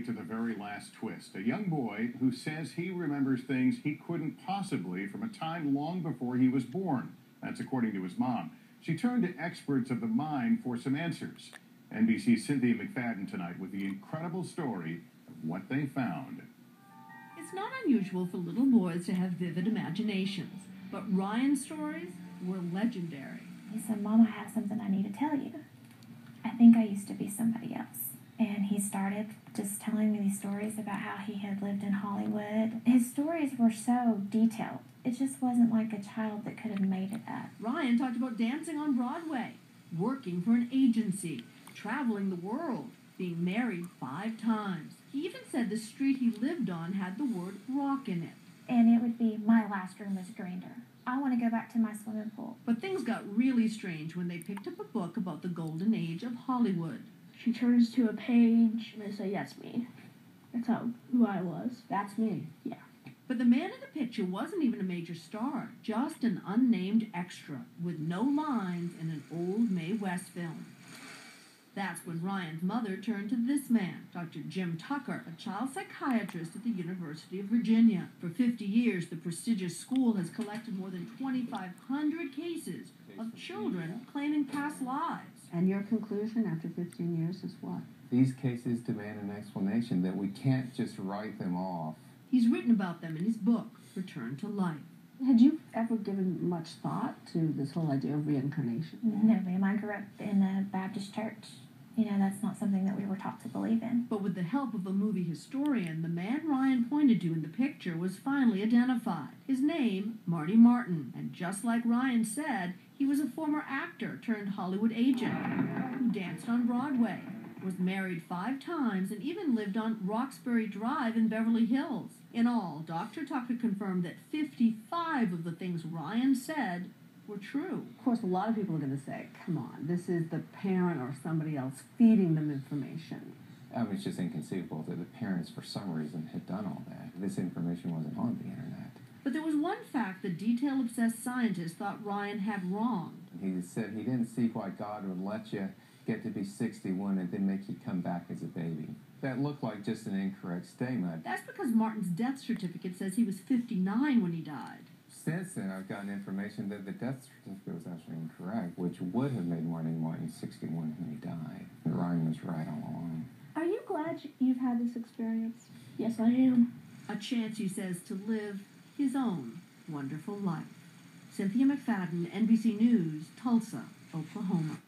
to the very last twist. A young boy who says he remembers things he couldn't possibly from a time long before he was born. That's according to his mom. She turned to experts of the mind for some answers. NBC's Cynthia McFadden tonight with the incredible story of what they found. It's not unusual for little boys to have vivid imaginations, but Ryan's stories were legendary. He said, "Mom, I have something I need to tell you. I think I used to be somebody else." And he started just telling me these stories about how he had lived in Hollywood. His stories were so detailed. It just wasn't like a child that could have made it up. Ryan talked about dancing on Broadway, working for an agency, traveling the world, being married 5 times. He even said the street he lived on had the word rock in it. And it would be, "My last room was grander. I want to go back to my swimming pool." But things got really strange when they picked up a book about the golden age of Hollywood. She turns to a page and I say, "That's me. That's who I was. That's me." Yeah. But the man in the picture wasn't even a major star, just an unnamed extra with no lines in an old Mae West film. That's when Ryan's mother turned to this man, Dr. Jim Tucker, a child psychiatrist at the University of Virginia. For 50 years, the prestigious school has collected more than 2,500 cases of children claiming past lives. And your conclusion after 15 years is what? These cases demand an explanation that we can't just write them off. He's written about them in his book, Return to Life. Had you ever given much thought to this whole idea of reincarnation? No, ma'am. I grew up in a Baptist church. You know, that's not something that we were taught to believe in. But with the help of a movie historian, the man Ryan pointed to in the picture was finally identified. His name, Marty Martin. And just like Ryan said, he was a former actor turned Hollywood agent who danced on Broadway, was married 5 times, and even lived on Roxbury Drive in Beverly Hills. In all, Dr. Tucker confirmed that 55 of the things Ryan said were true. Of course, a lot of people are going to say, come on, this is the parent or somebody else feeding them information. I mean, it's just inconceivable that the parents, for some reason, had done all that. This information wasn't on the internet. But there was one fact the detail-obsessed scientist thought Ryan had wrong. He said he didn't see why God would let you get to be 61 and then make you come back as a baby. That looked like just an incorrect statement. That's because Martin's death certificate says he was 59 when he died. Since then, I've gotten information that the death certificate was actually incorrect, which would have made Martin 61 when he died. Ryan was right all along. Are you glad you've had this experience? Yes, I am. A chance, he says, to live his own wonderful life. Cynthia McFadden, NBC News, Tulsa, Oklahoma.